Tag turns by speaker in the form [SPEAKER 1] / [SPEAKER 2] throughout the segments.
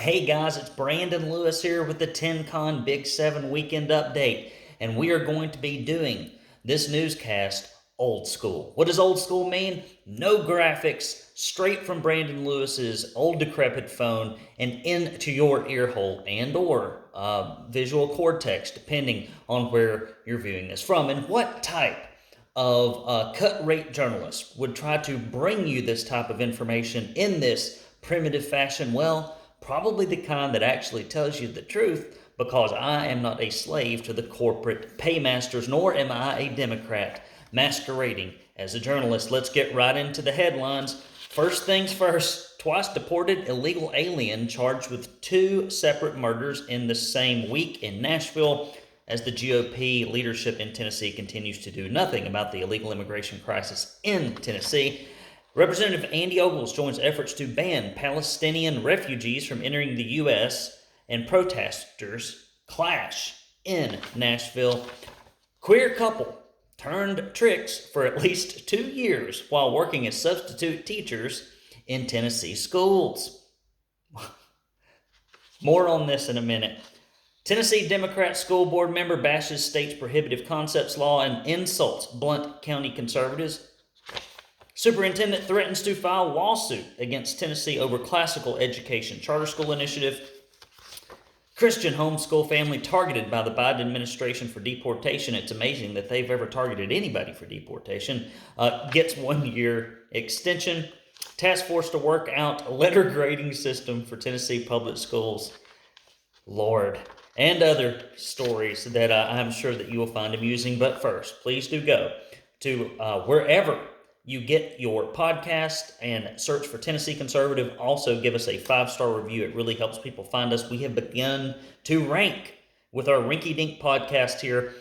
[SPEAKER 1] Hey guys, it's Brandon Lewis here with the 10Con Big 7 Weekend Update, and we are going to be doing this newscast old school. What does old school mean? No graphics, straight from Brandon Lewis's old decrepit phone and into your ear hole and or visual cortex, depending on where you're viewing this from. And what type of cut-rate journalist would try to bring you this type of information in this primitive fashion? Well, probably the kind that actually tells you the truth, because I am not a slave to the corporate paymasters, nor am I a Democrat masquerading as a journalist. Let's get right into the headlines. First things first, twice deported illegal alien charged with 2 separate murders in the same week in Nashville, as the GOP leadership in Tennessee continues to do nothing about the illegal immigration crisis in Tennessee. Representative Andy Ogles joins efforts to ban Palestinian refugees from entering the U.S., and protesters clash in Nashville. Queer couple turned tricks for at least 2 years while working as substitute teachers in Tennessee schools. More on this in a minute. Tennessee Democrat school board member bashes state's prohibitive concepts law and insults Blount County conservatives. Superintendent threatens to file lawsuit against Tennessee over classical education charter school initiative. Christian homeschool family targeted by the Biden administration for deportation. It's amazing that they've ever targeted anybody for deportation. Gets 1 year extension. Task force to work out a letter grading system for Tennessee public schools. Lord. And other stories that I'm sure that you will find amusing. But first, please do go to wherever you get your podcast and search for Tennessee Conservative. Also, give us a 5-star review. It really helps people find us. We have begun to rank with our Rinky Dink podcast here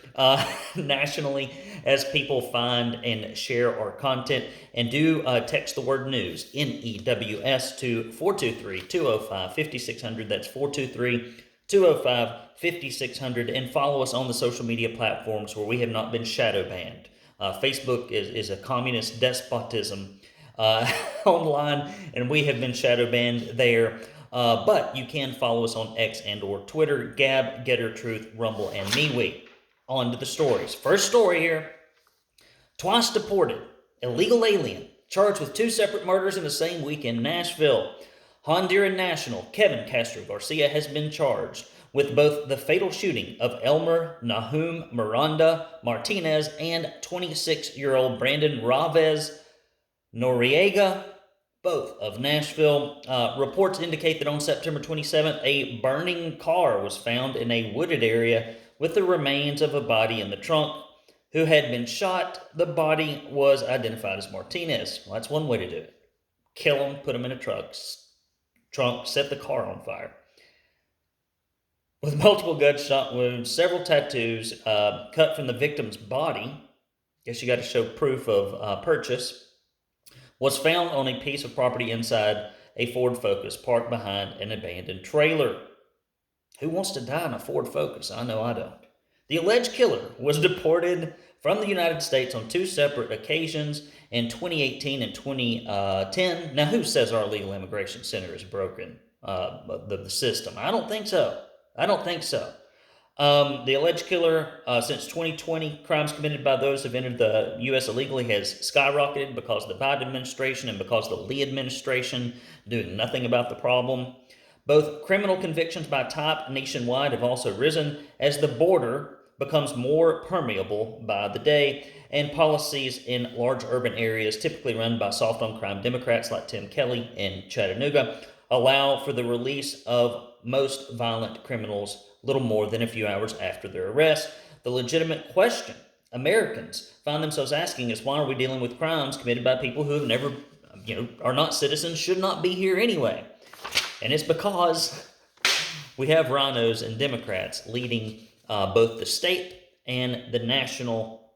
[SPEAKER 1] nationally as people find and share our content. And do text the word news, NEWS, to 423-205-5600. That's 423-205-5600. And follow us on the social media platforms where we have not been shadow banned. Facebook is a communist despotism online, and we have been shadow banned there. But you can follow us on X and or Twitter, Gab, Getter Truth, Rumble, and MeWe. On to the stories. First story here. Twice deported, illegal alien, charged with 2 separate murders in the same week in Nashville. Honduran national Kevin Castro Garcia has been charged with both the fatal shooting of Elmer Nahum Miranda Martinez and 26-year-old Brandon Ravez Noriega, both of Nashville. Reports indicate that on September 27th, a burning car was found in a wooded area with the remains of a body in the trunk who had been shot. The body was identified as Martinez. Well, that's one way to do it. Kill him, put him in a trunk, set the car on fire. With multiple gunshot wounds, several tattoos cut from the victim's body, guess you got to show proof of purchase, was found on a piece of property inside a Ford Focus parked behind an abandoned trailer. Who wants to die in a Ford Focus? I know I don't. The alleged killer was deported from the United States on 2 separate occasions in 2018 and 2010. Now, who says our legal immigration center is broken, the system? I don't think so. The alleged killer, since 2020, crimes committed by those who have entered the U.S. illegally has skyrocketed because of the Biden administration and because of the Lee administration doing nothing about the problem. Both criminal convictions by type nationwide have also risen as the border becomes more permeable by the day, and policies in large urban areas, typically run by soft-on-crime Democrats like Tim Kelly in Chattanooga, allow for the release of most violent criminals little more than a few hours after their arrest. The legitimate question Americans find themselves asking is, why are we dealing with crimes committed by people who have never, are not citizens, should not be here anyway? And it's because we have rhinos and Democrats leading both the state and the national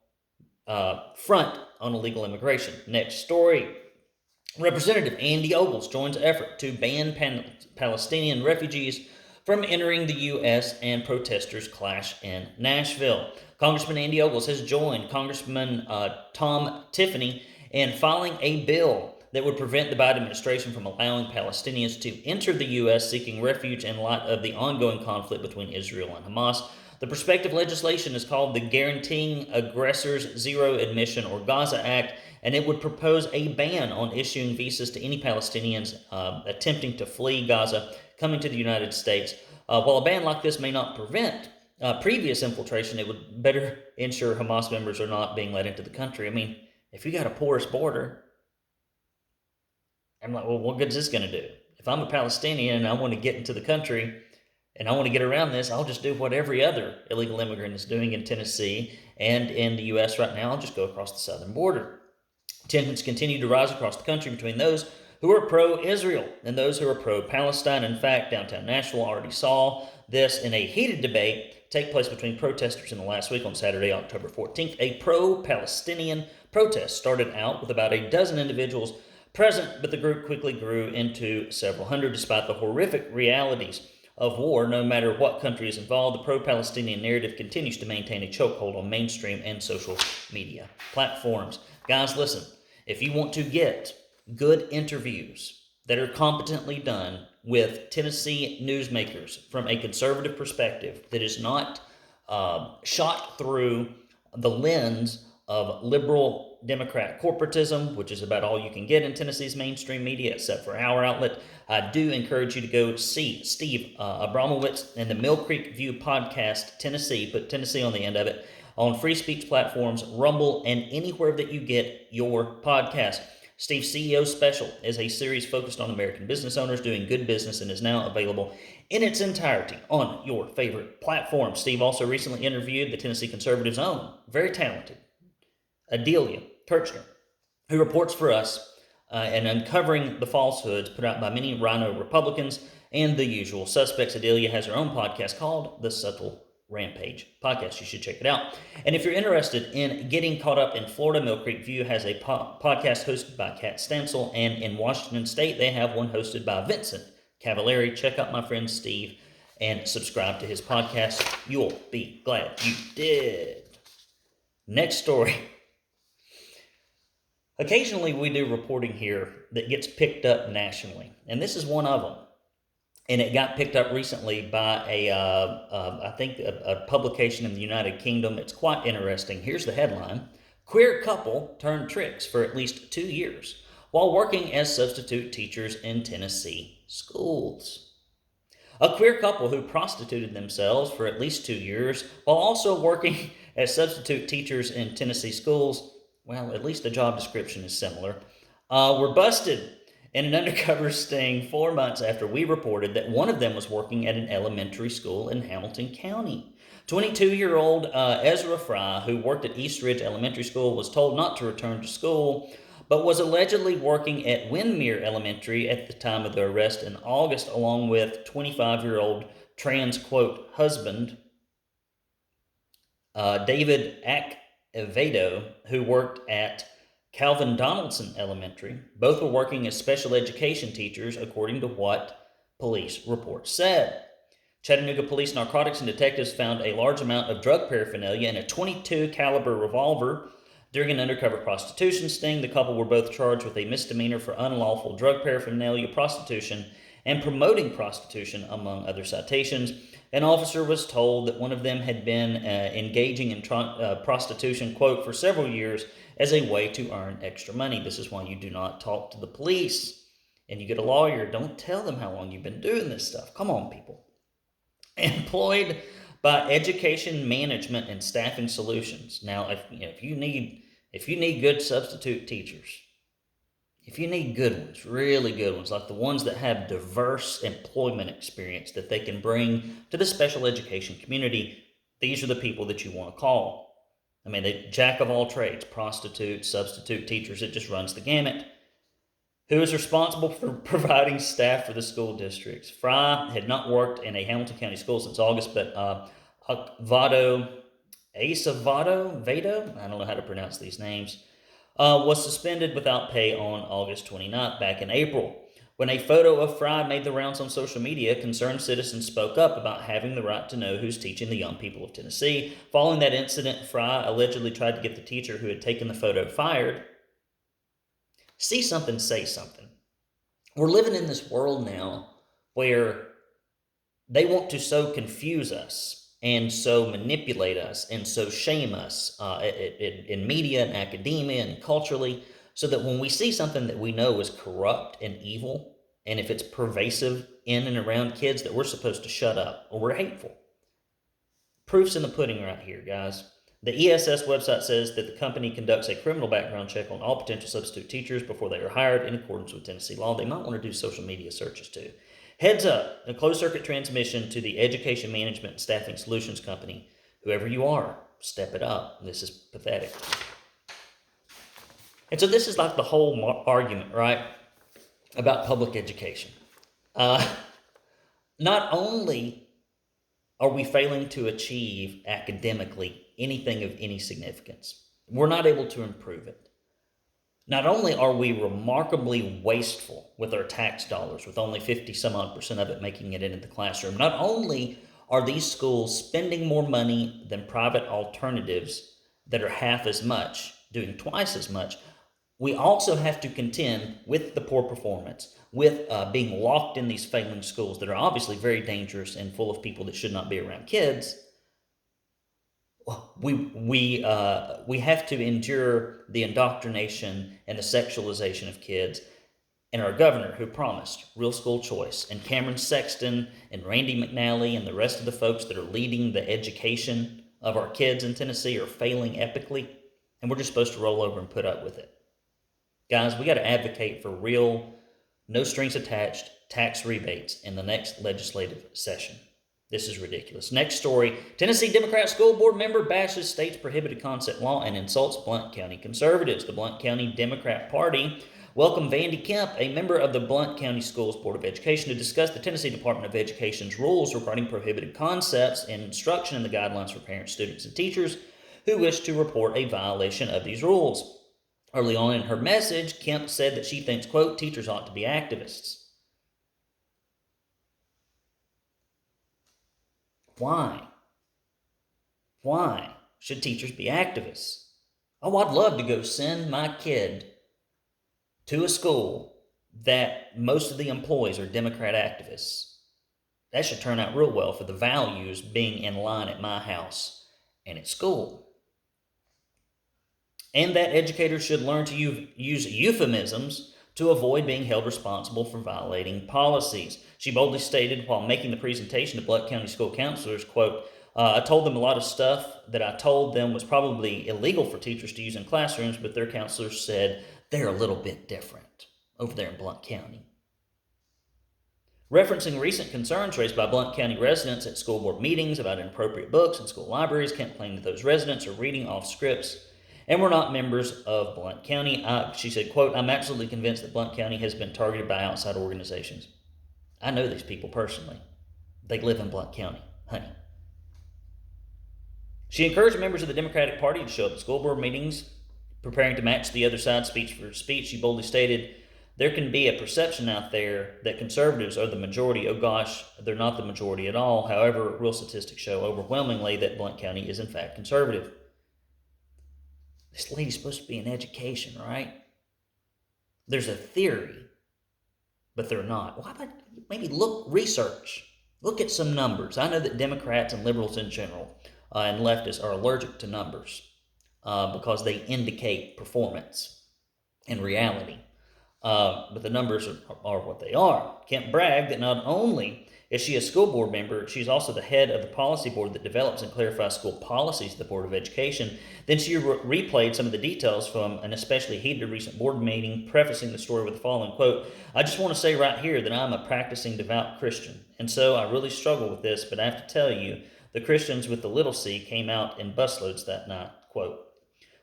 [SPEAKER 1] front on illegal immigration. Next story. Representative Andy Ogles joins effort to ban Palestinian refugees from entering the U.S., and protesters clash in Nashville. Congressman Andy Ogles has joined Congressman Tom Tiffany in filing a bill that would prevent the Biden administration from allowing Palestinians to enter the U.S. seeking refuge in light of the ongoing conflict between Israel and Hamas. The prospective legislation is called the Guaranteeing Aggressors Zero Admission or Gaza Act, and it would propose a ban on issuing visas to any Palestinians attempting to flee Gaza coming to the United States. While a ban like this may not prevent previous infiltration, it would better ensure Hamas members are not being let into the country. I mean, if you got a porous border, I'm like, well, what good is this going to do? If I'm a Palestinian and I want to get into the country and I want to get around this, I'll just do what every other illegal immigrant is doing in Tennessee and in the U.S. right now. I'll just go across the southern border. Tensions continue to rise across the country between those who are pro-Israel and those who are pro-Palestine. In fact, downtown Nashville already saw this in a heated debate take place between protesters in the last week on Saturday, October 14th. A pro-Palestinian protest started out with about a dozen individuals present, but the group quickly grew into several hundred. Despite the horrific realities of war, no matter what country is involved, the pro-Palestinian narrative continues to maintain a chokehold on mainstream and social media platforms. Guys, listen, if you want to get good interviews that are competently done with Tennessee newsmakers from a conservative perspective that is not shot through the lens of liberal Democrat corporatism, which is about all you can get in Tennessee's mainstream media, except for our outlet, I do encourage you to go see Steve Abramowitz and the Mill Creek View podcast, Tennessee, put Tennessee on the end of it, on free speech platforms, Rumble, and anywhere that you get your podcast. Steve's CEO Special is a series focused on American business owners doing good business and is now available in its entirety on your favorite platform. Steve also recently interviewed the Tennessee Conservatives' own, very talented, Adelia Kirchner, who reports for us and uncovering the falsehoods put out by many rhino Republicans and the usual suspects. Adelia has her own podcast called The Subtle Rampage Podcast. You should check it out. And if you're interested in getting caught up in Florida, Mill Creek View has a podcast hosted by Kat Stansel, and in Washington State, they have one hosted by Vincent Cavallari. Check out my friend Steve and subscribe to his podcast. You'll be glad you did. Next story. Occasionally, we do reporting here that gets picked up nationally, and this is one of them. And it got picked up recently by I think a publication in the United Kingdom. It's quite interesting. Here's the headline. Queer couple turned tricks for at least 2 years while working as substitute teachers in Tennessee schools. A queer couple who prostituted themselves for at least 2 years while also working as substitute teachers in Tennessee schools, well, at least the job description is similar, were busted in an undercover sting 4 months after we reported that one of them was working at an elementary school in Hamilton County. 22-year-old Ezra Fry, who worked at East Ridge Elementary School, was told not to return to school, but was allegedly working at Windmere Elementary at the time of the arrest in August, along with 25-year-old trans, quote, husband, David Acevedo, who worked at Calvin Donaldson Elementary. Both were working as special education teachers, according to what police reports said. Chattanooga police narcotics and detectives found a large amount of drug paraphernalia in a .22 caliber revolver during an undercover prostitution sting. The couple were both charged with a misdemeanor for unlawful drug paraphernalia, prostitution, and promoting prostitution, among other citations. An officer was told that one of them had been engaging in prostitution, quote, for several years as a way to earn extra money. This is why you do not talk to the police and you get a lawyer. Don't tell them how long you've been doing this stuff. Come on, people. Employed by Education Management and Staffing Solutions. Now, if you need good substitute teachers, if you need good ones, really good ones, like the ones that have diverse employment experience that they can bring to the special education community, these are the people that you want to call. I mean, they jack of all trades, prostitutes, substitute teachers, it just runs the gamut. Who is responsible for providing staff for the school districts? Fry had not worked in a Hamilton County school since August, but Acevedo, I don't know how to pronounce these names, was suspended without pay on August 29th, back in April. When a photo of Fry made the rounds on social media, concerned citizens spoke up about having the right to know who's teaching the young people of Tennessee. Following that incident, Fry allegedly tried to get the teacher who had taken the photo fired. See something, say something. We're living in this world now where they want to so confuse us and so manipulate us and so shame us in media and academia and culturally, so that when we see something that we know is corrupt and evil, and if it's pervasive in and around kids, that we're supposed to shut up or we're hateful. Proof's in the pudding right here, guys. The ESS website says that the company conducts a criminal background check on all potential substitute teachers before they are hired in accordance with Tennessee law. They might want to do social media searches too. Heads up, a closed circuit transmission to the Education Management and Staffing Solutions Company. Whoever you are, step it up. This is pathetic. And so this is like the whole argument, right, about public education. Not only are we failing to achieve academically anything of any significance, we're not able to improve it. Not only are we remarkably wasteful with our tax dollars, with only 50 some odd percent of it making it into the classroom, not only are these schools spending more money than private alternatives that are half as much, doing twice as much, we also have to contend with the poor performance, with being locked in these failing schools that are obviously very dangerous and full of people that should not be around kids. We have to endure the indoctrination and the sexualization of kids, and our governor, who promised real school choice, and Cameron Sexton and Randy McNally and the rest of the folks that are leading the education of our kids in Tennessee, are failing epically, and we're just supposed to roll over and put up with it. Guys, we got to advocate for real, no strings attached tax rebates in the next legislative session. This is ridiculous. Next story, Tennessee Democrat school board member bashes state's prohibited concept law and insults Blount County conservatives. The Blount County Democrat Party welcomed Vandy Kemp, a member of the Blount County Schools Board of Education, to discuss the Tennessee Department of Education's rules regarding prohibited concepts and instruction in the guidelines for parents, students, and teachers who wish to report a violation of these rules. Early on in her message, Kemp said that she thinks, quote, teachers ought to be activists. Why? Why should teachers be activists? Oh, I'd love to go send my kid to a school that most of the employees are Democrat activists. That should turn out real well for the values being in line at my house and at school. And that educators should learn to use euphemisms to avoid being held responsible for violating policies. She boldly stated while making the presentation to Blount County school counselors, quote, I told them a lot of stuff that I told them was probably illegal for teachers to use in classrooms, but their counselors said they're a little bit different over there in Blount County. Referencing recent concerns raised by Blount County residents at school board meetings about inappropriate books in school libraries, Kemp claimed that those residents are reading off scripts and were not members of Blount County. She said, quote, I'm absolutely convinced that Blount County has been targeted by outside organizations. I know these people personally. They live in Blount County, honey. She encouraged members of the Democratic Party to show up at school board meetings, preparing to match the other side speech for speech. She boldly stated, there can be a perception out there that conservatives are the majority. Oh gosh, they're not the majority at all. However, real statistics show overwhelmingly that Blount County is in fact conservative. This lady's supposed to be in education, right? There's a theory, but they're not. Why about maybe research. Look at some numbers. I know that Democrats and liberals in general and leftists are allergic to numbers because they indicate performance and reality. But the numbers are what they are. Kemp bragged that not only is she a school board member, she's also the head of the policy board that develops and clarifies school policies at the Board of Education. Then she replayed some of the details from an especially heated recent board meeting, prefacing the story with the following, quote, I just want to say right here that I'm a practicing devout Christian, and so I really struggle with this, but I have to tell you, the Christians with the little c came out in busloads that night, quote.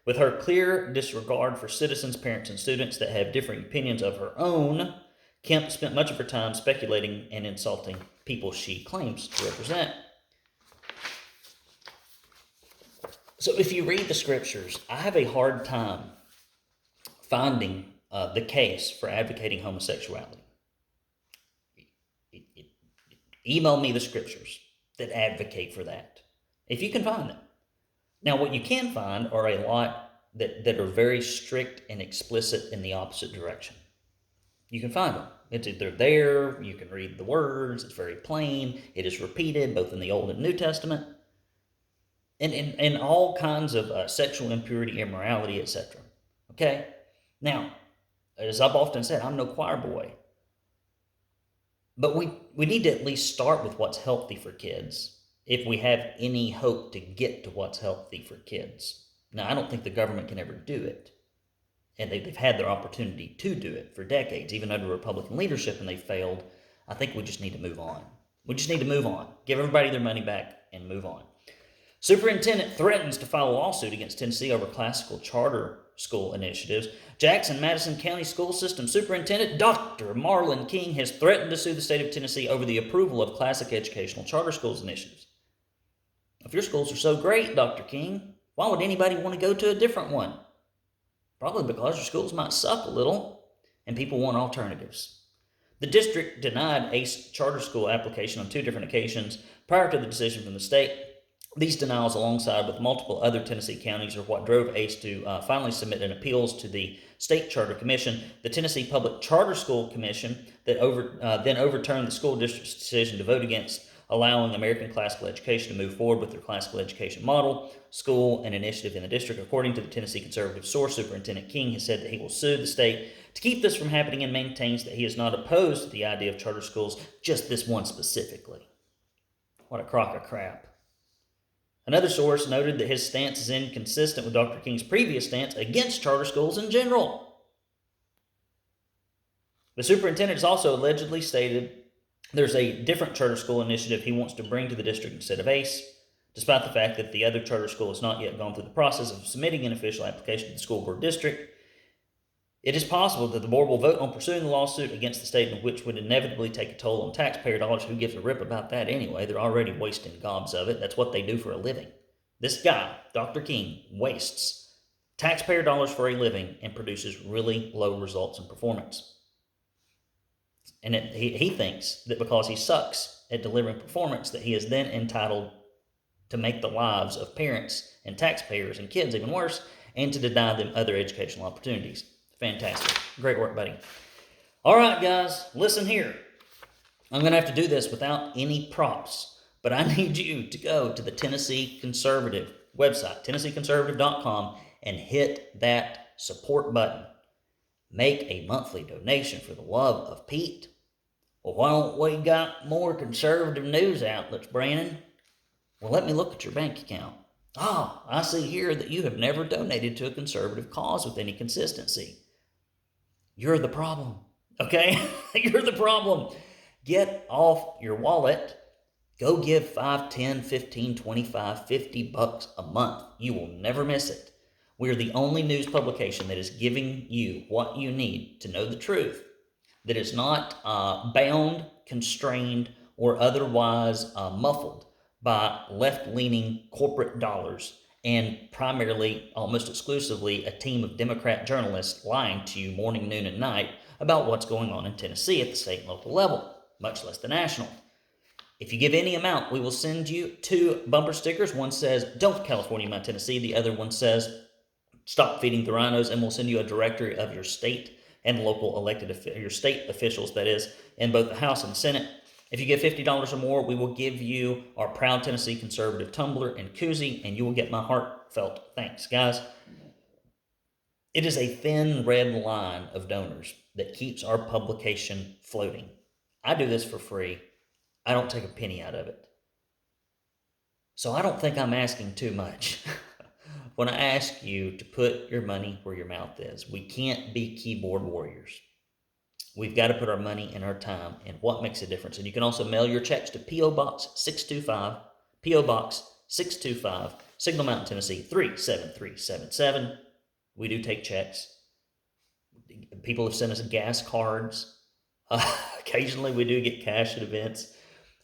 [SPEAKER 1] With her clear disregard for citizens, parents, and students that have differing opinions of her own, Kemp spent much of her time speculating and insulting people she claims to represent. So if you read the scriptures, I have a hard time finding the case for advocating homosexuality. Email me the scriptures that advocate for that, if you can find them. Now, what you can find are a lot that are very strict and explicit in the opposite direction. You can find them. They're there. You can read the words. It's very plain. It is repeated both in the Old and New Testament, and all kinds of sexual impurity, immorality, etc. Okay? Now, as I've often said, I'm no choir boy. But we need to at least start with what's healthy for kids if we have any hope to get to what's healthy for kids. Now, I don't think the government can ever do it. And they've had their opportunity to do it for decades, even under Republican leadership, and they failed. I think we just need to move on. We just need to move on. Give everybody their money back and move on. Superintendent threatens to file a lawsuit against Tennessee over classical charter school initiatives. Jackson-Madison County School System Superintendent Dr. Marlon King has threatened to sue the state of Tennessee over the approval of classic educational charter schools initiatives. If your schools are so great, Dr. King, why would anybody want to go to a different one? Probably because your schools might suck a little and people want alternatives. The district denied ACE charter school application on 2 different occasions prior to the decision from the state. These denials, alongside with multiple other Tennessee counties, are what drove ACE to finally submit an appeals to the State Charter Commission. The Tennessee Public Charter School Commission then overturned the school district's decision to vote against allowing American classical education to move forward with their classical education model, school, and initiative in the district. According to the Tennessee conservative source, Superintendent King has said that he will sue the state to keep this from happening and maintains that he is not opposed to the idea of charter schools, just this one specifically. What a crock of crap. Another source noted that his stance is inconsistent with Dr. King's previous stance against charter schools in general. The superintendent has also allegedly stated there's a different charter school initiative he wants to bring to the district instead of ACE, despite the fact that the other charter school has not yet gone through the process of submitting an official application to the school board district. It is possible that the board will vote on pursuing the lawsuit against the state, which would inevitably take a toll on taxpayer dollars. Who gives a rip about that anyway? They're already wasting gobs of it. That's what they do for a living. This guy, Dr. King, wastes taxpayer dollars for a living and produces really low results in performance. And he thinks that because he sucks at delivering performance, that he is then entitled to make the lives of parents and taxpayers and kids even worse, and to deny them other educational opportunities. Fantastic. Great work, buddy. All right, guys, listen here. I'm going to have to do this without any props, but I need you to go to the Tennessee Conservative website, tennesseeconservative.com, and hit that support button. Make a monthly donation for the love of Pete. Well, why don't we got more conservative news outlets, Brandon? Well, let me look at your bank account. I see here that you have never donated to a conservative cause with any consistency. You're the problem, okay? You're the problem. Get off your wallet. Go give 5, 10, 15, 25, $50 a month. You will never miss it. We're the only news publication that is giving you what you need to know the truth, that is not bound, constrained, or otherwise muffled by left-leaning corporate dollars and primarily, almost exclusively, a team of Democrat journalists lying to you morning, noon, and night about what's going on in Tennessee at the state and local level, much less the national. If you give any amount, we will send you 2 bumper stickers. One says, "Don't California my Tennessee." The other one says, "Stop feeding the rhinos," and we'll send you a directory of your state and local your state officials, that is, in both the House and the Senate. If you give $50 or more, we will give you our Proud Tennessee Conservative tumbler and koozie, and you will get my heartfelt thanks, guys. It is a thin red line of donors that keeps our publication floating. I do this for free. I don't take a penny out of it. So I don't think I'm asking too much when I ask you to put your money where your mouth is. We can't be keyboard warriors. We've got to put our money and our time in what makes a difference. And you can also mail your checks to P.O. Box 625, Signal Mountain, Tennessee 37377. We do take checks. People have sent us gas cards. Occasionally we do get cash at events.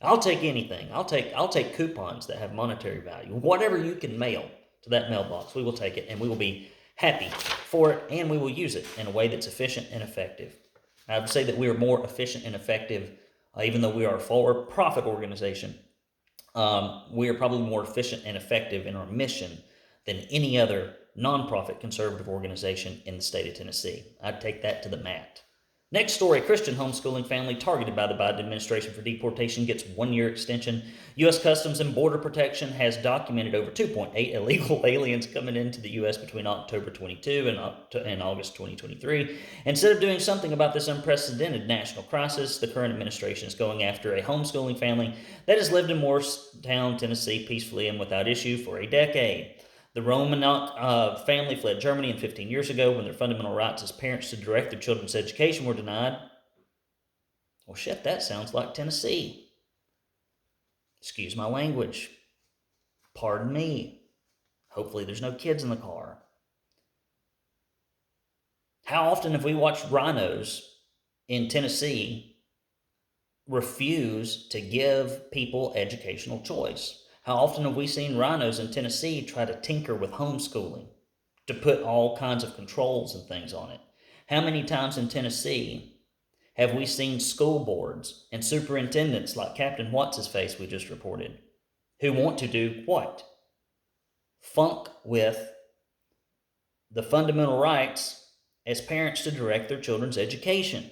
[SPEAKER 1] I'll take anything. I'll take coupons that have monetary value. Whatever you can mail to that mailbox, we will take it, and we will be happy for it, and we will use it in a way that's efficient and effective. I would say that we are more efficient and effective, even though we are a for-profit organization. We are probably more efficient and effective in our mission than any other nonprofit conservative organization in the state of Tennessee. I'd take that to the mat. Next story, Christian homeschooling family targeted by the Biden administration for deportation gets 1-year extension. U.S. Customs and Border Protection has documented over 2.8 illegal aliens coming into the U.S. between October 22 and August 2023. Instead of doing something about this unprecedented national crisis, the current administration is going after a homeschooling family that has lived in Morristown, Tennessee, peacefully and without issue for a decade. The Romanok family fled Germany 15 years ago when their fundamental rights as parents to direct their children's education were denied. Well, shit, that sounds like Tennessee. Excuse my language. Pardon me. Hopefully there's no kids in the car. How often have we watched rhinos in Tennessee refuse to give people educational choice? How often have we seen rhinos in Tennessee try to tinker with homeschooling, to put all kinds of controls and things on it? How many times in Tennessee have we seen school boards and superintendents like Captain What's-His-Face we just reported, who want to do what? Funk with the fundamental rights as parents to direct their children's education.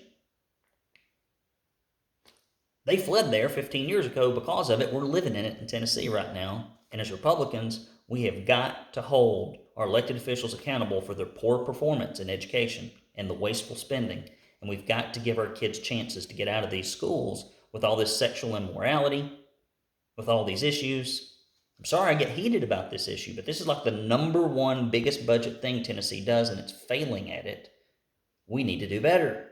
[SPEAKER 1] They fled there 15 years ago because of it. We're living in it in Tennessee right now. And as Republicans, we have got to hold our elected officials accountable for their poor performance in education and the wasteful spending. And we've got to give our kids chances to get out of these schools with all this sexual immorality, with all these issues. I'm sorry I get heated about this issue, but this is like the number one biggest budget thing Tennessee does, and it's failing at it. We need to do better.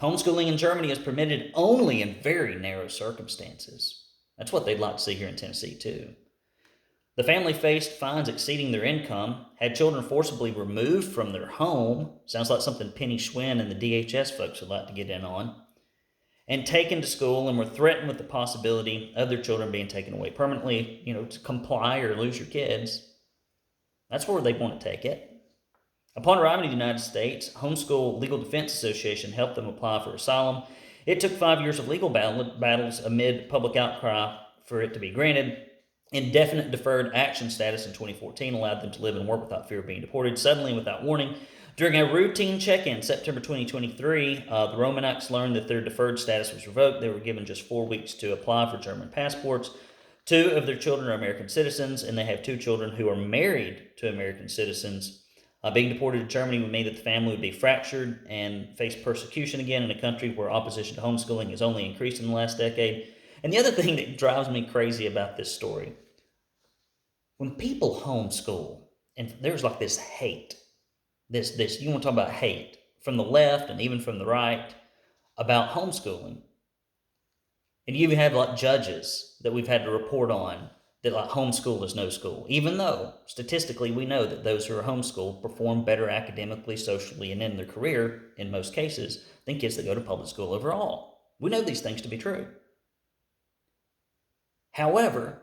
[SPEAKER 1] Homeschooling in Germany is permitted only in very narrow circumstances. That's what they'd like to see here in Tennessee, too. The family faced fines exceeding their income, had children forcibly removed from their home, sounds like something Penny Schwinn and the DHS folks would like to get in on, and taken to school and were threatened with the possibility of their children being taken away permanently, to comply or lose your kids. That's where they want to take it. Upon arriving in the United States, Homeschool Legal Defense Association helped them apply for asylum. It took 5 years of legal battles amid public outcry for it to be granted. Indefinite deferred action status in 2014 allowed them to live and work without fear of being deported, suddenly without warning. During a routine check-in in September 2023, the Romanoks learned that their deferred status was revoked. They were given just 4 weeks to apply for German passports. 2 of their children are American citizens, and they have 2 children who are married to American citizens. Being deported to Germany would mean that the family would be fractured and face persecution again in a country where opposition to homeschooling has only increased in the last decade. And the other thing that drives me crazy about this story, when people homeschool, and there's like this hate, this you want to talk about hate from the left and even from the right about homeschooling. And you even have like judges that we've had to report on that like homeschool is no school, even though statistically we know that those who are homeschooled perform better academically, socially, and in their career in most cases than kids that go to public school overall. We know these things to be true. However,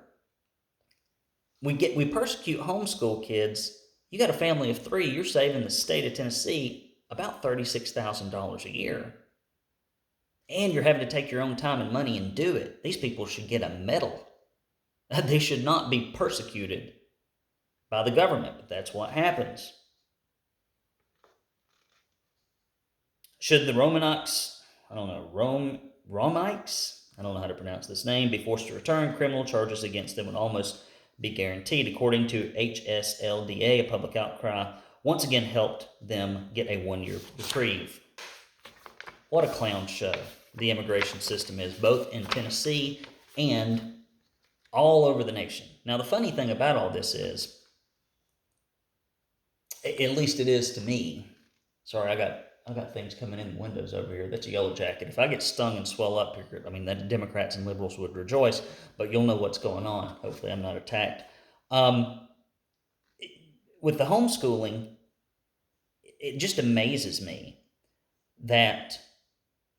[SPEAKER 1] we persecute homeschool kids. You got a family of 3, you're saving the state of Tennessee about $36,000 a year. And you're having to take your own time and money and do it. These people should get a medal. They should not be persecuted by the government, but that's what happens. Should the Romanoks, Romikes, I don't know how to pronounce this name, be forced to return, criminal charges against them would almost be guaranteed. According to HSLDA, a public outcry once again helped them get a 1-year reprieve. What a clown show the immigration system is, both in Tennessee and all over the nation. Now, the funny thing about all this is, at least it is to me. Sorry, I got things coming in the windows over here. That's a yellow jacket. If I get stung and swell up here, I mean, the Democrats and liberals would rejoice, but you'll know what's going on. Hopefully, I'm not attacked. With the homeschooling, it just amazes me that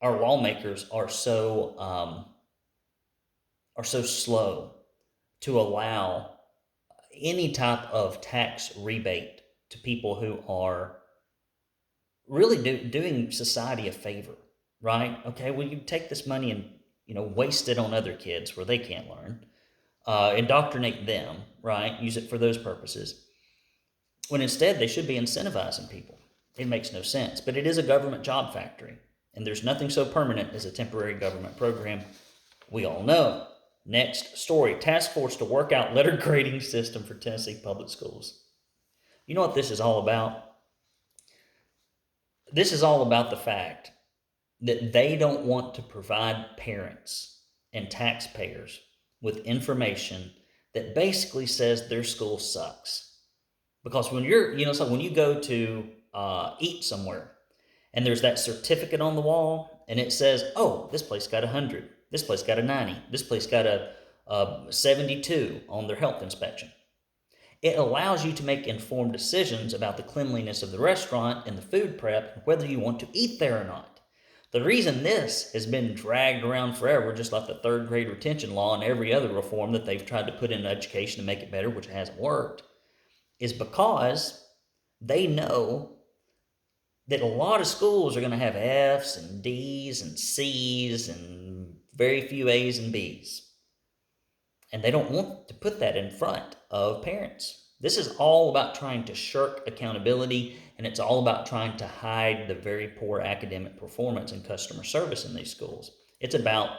[SPEAKER 1] our lawmakers are so slow to allow any type of tax rebate to people who are really doing society a favor, right? Okay, well, you take this money and waste it on other kids where they can't learn, indoctrinate them, right? Use it for those purposes. when instead they should be incentivizing people. It makes no sense, but it is a government job factory, and there's nothing so permanent as a temporary government program. We all know. Next story, task force to work out letter grading system for Tennessee public schools. You know what this is all about? This is all about the fact that they don't want to provide parents and taxpayers with information that basically says their school sucks. Because when when you go to eat somewhere and there's that certificate on the wall and it says, oh, this place got 100, this place got a 90, this place got a 72 on their health inspection. It allows you to make informed decisions about the cleanliness of the restaurant and the food prep, and whether you want to eat there or not. The reason this has been dragged around forever, just like the third grade retention law and every other reform that they've tried to put in education to make it better, which hasn't worked, is because they know that a lot of schools are going to have F's and D's and C's and very few A's and B's. And they don't want to put that in front of parents. This is all about trying to shirk accountability, and it's all about trying to hide the very poor academic performance and customer service in these schools. It's about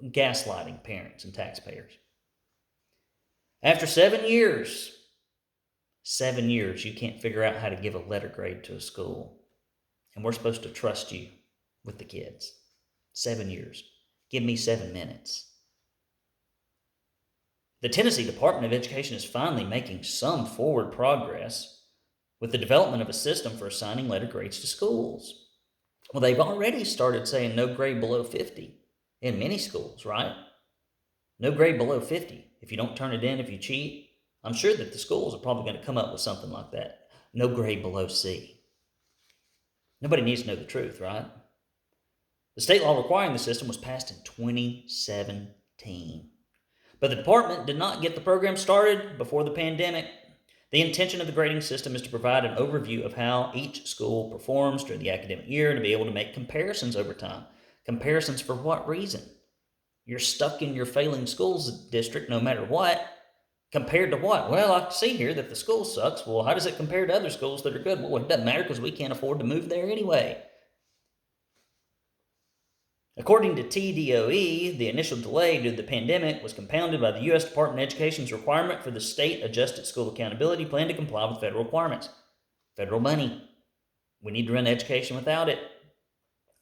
[SPEAKER 1] gaslighting parents and taxpayers. After 7 years, you can't figure out how to give a letter grade to a school, and we're supposed to trust you with the kids. 7 years. Give me 7 minutes. The Tennessee Department of Education is finally making some forward progress with the development of a system for assigning letter grades to schools. Well, they've already started saying no grade below 50 in many schools, right? No grade below 50. If you don't turn it in, if you cheat, I'm sure that the schools are probably going to come up with something like that. No grade below C. Nobody needs to know the truth, right? The state law requiring the system was passed in 2017. But the department did not get the program started before the pandemic. The intention of the grading system is to provide an overview of how each school performs during the academic year and to be able to make comparisons over time. Comparisons for what reason? You're stuck in your failing schools district no matter what. Compared to what? Well, I see here that the school sucks. Well, how does it compare to other schools that are good? Well, it doesn't matter because we can't afford to move there anyway. According to TDOE, the initial delay due to the pandemic was compounded by the U.S. Department of Education's requirement for the State Adjusted School Accountability Plan to comply with federal requirements. Federal money. We need to run education without it.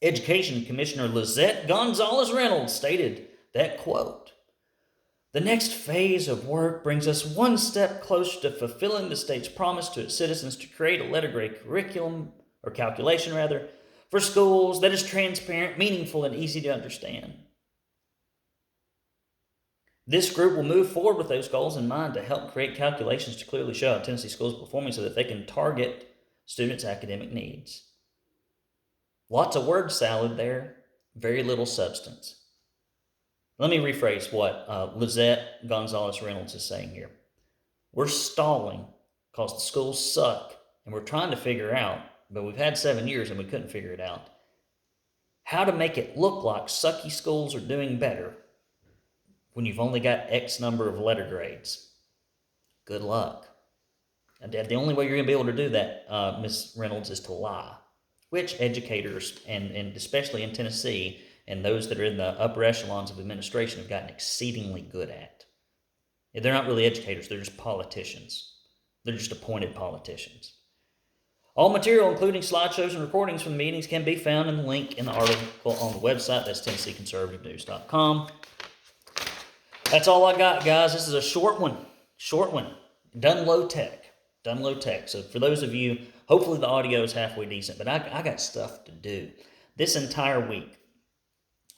[SPEAKER 1] Education Commissioner Lizette Gonzalez Reynolds stated that, quote, "The next phase of work brings us one step closer to fulfilling the state's promise to its citizens to create a letter grade curriculum, or calculation rather, for schools that is transparent, meaningful, and easy to understand. This group will move forward with those goals in mind to help create calculations to clearly show how Tennessee schools are performing so that they can target students' academic needs." Lots of word salad there, very little substance. Let me rephrase what Lizette Gonzalez Reynolds is saying here. We're stalling because the schools suck, and we're trying to figure out, but we've had 7 years and we couldn't figure it out, how to make it look like sucky schools are doing better when you've only got X number of letter grades. Good luck. And the only way you're going to be able to do that, Ms. Reynolds, is to lie, which educators, and especially in Tennessee, and those that are in the upper echelons of administration have gotten exceedingly good at. They're not really educators, they're just politicians. They're just appointed politicians. All material, including slideshows and recordings from the meetings, can be found in the link in the article on the website. That's TennesseeConservativeNews.com. That's all I got, guys. This is a short one. Done low tech. So for those of you, hopefully the audio is halfway decent, but I got stuff to do. This entire week,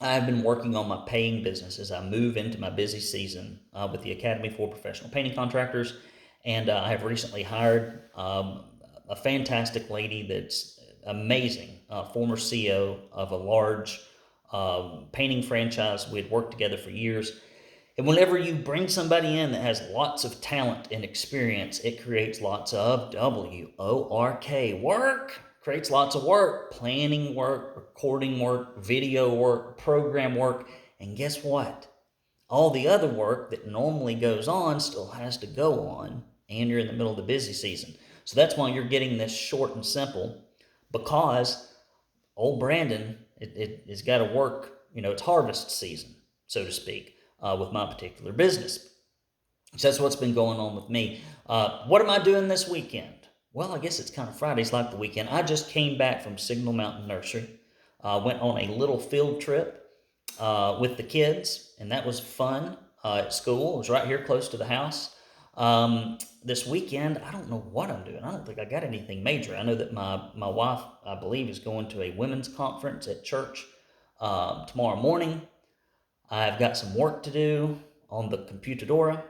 [SPEAKER 1] I've been working on my paying business as I move into my busy season with the Academy for Professional Painting Contractors, and I have recently hired a fantastic lady that's amazing, former CEO of a large painting franchise. We had worked together for years. And whenever you bring somebody in that has lots of talent and experience, it creates lots of work. Creates lots of work, planning work, recording work, video work, program work. And guess what? All the other work that normally goes on still has to go on and you're in the middle of the busy season. So that's why you're getting this short and simple, because old Brandon it's got to work. It's harvest season, so to speak, with my particular business. So that's what's been going on with me. What am I doing this weekend? Well, I guess it's kind of Friday's like the weekend. I just came back from Signal Mountain Nursery. Went on a little field trip with the kids, and that was fun at school. It was right here close to the house. This weekend, I don't know what I'm doing. I don't think I got anything major. I know that my wife, I believe, is going to a women's conference at church tomorrow morning. I've got some work to do on the computadora,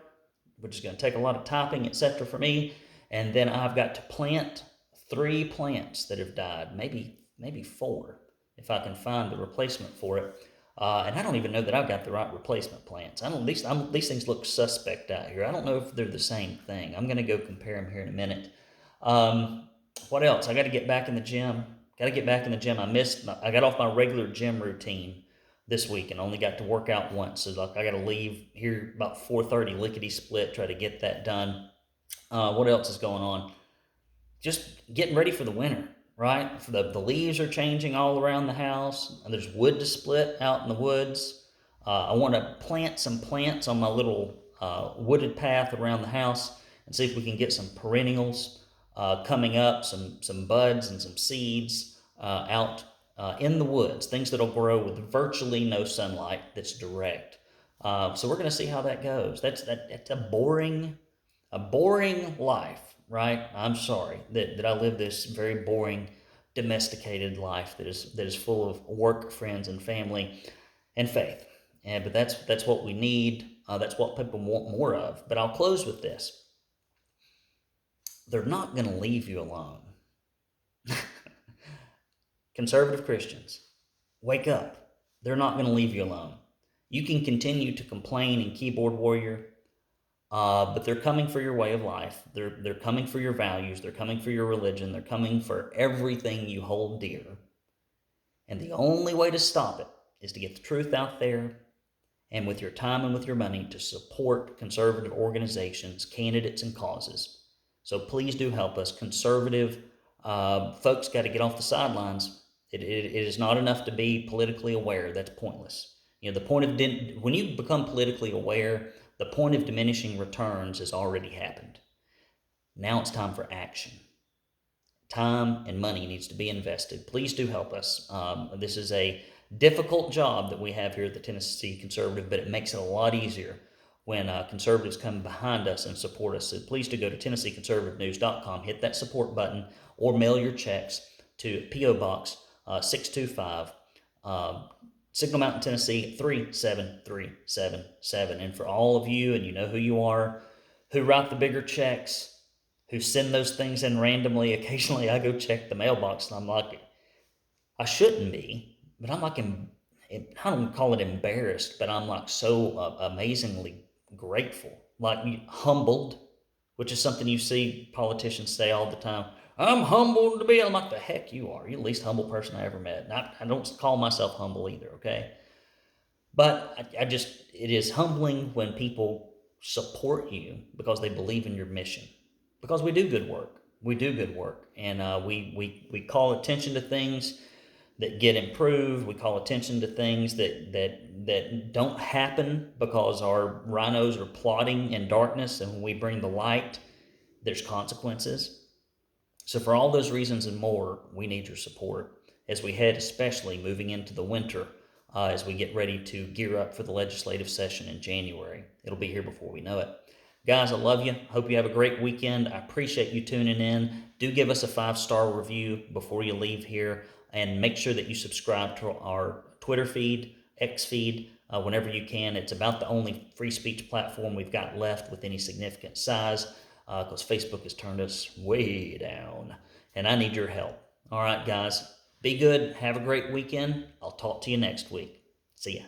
[SPEAKER 1] which is going to take a lot of typing, etc. for me. And then I've got to plant 3 plants that have died, maybe 4, if I can find the replacement for it. And I don't even know that I've got the right replacement plants. These things look suspect out here. I don't know if they're the same thing. I'm going to go compare them here in a minute. What else? I got to get back in the gym. I got off my regular gym routine this week and only got to work out once. So I got to leave here about 4:30, lickety split, try to get that done. What else is going on? Just getting ready for the winter, right? The leaves are changing all around the house. There's wood to split out in the woods. I want to plant some plants on my little wooded path around the house and see if we can get some perennials coming up, some buds and some seeds out in the woods, things that'll grow with virtually no sunlight that's direct. So we're going to see how that goes. That's a boring life, right? I'm sorry that I live this very boring, domesticated life that is full of work, friends, and family, and faith. But that's what we need. That's what people want more of. But I'll close with this: they're not going to leave you alone. Conservative Christians, wake up. They're not going to leave you alone. You can continue to complain and keyboard warrior, but they're coming for your way of life. They're coming for your values. They're coming for your religion. They're coming for everything you hold dear. And the only way to stop it is to get the truth out there, and with your time and with your money to support conservative organizations, candidates, and causes. So please do help us. Conservative folks got to get off the sidelines. It is not enough to be politically aware. That's pointless. The point of when you become politically aware, the point of diminishing returns has already happened. Now it's time for action. Time and money needs to be invested. Please do help us. This is a difficult job that we have here at the Tennessee Conservative, but it makes it a lot easier when conservatives come behind us and support us. So please do go to TennesseeConservativeNews.com, hit that support button, or mail your checks to P.O. Box 625, Signal Mountain, Tennessee 37377. And for all of you, and you know who you are, who write the bigger checks, who send those things in randomly, occasionally I go check the mailbox and I'm like, I shouldn't be, but I'm like, I don't call it embarrassed, but I'm like so amazingly grateful, like humbled, which is something you see politicians say all the time. I'm humbled to be. I'm like, the heck you are. You're the least humble person I ever met. And I don't call myself humble either, okay? But it is humbling when people support you because they believe in your mission. Because we do good work. We do good work. And we call attention to things that get improved. We call attention to things that don't happen because our rhinos are plotting in darkness. And when we bring the light, there's consequences. So for all those reasons and more, we need your support as we head, especially moving into the winter, as we get ready to gear up for the legislative session in January. It'll be here before we know it. Guys, I love you. Hope you have a great weekend. I appreciate you tuning in. Do give us a 5-star review before you leave here, and make sure that you subscribe to our Twitter feed, X feed, whenever you can. It's about the only free speech platform we've got left with any significant size, because Facebook has turned us way down, and I need your help. All right, guys, be good. Have a great weekend. I'll talk to you next week. See ya.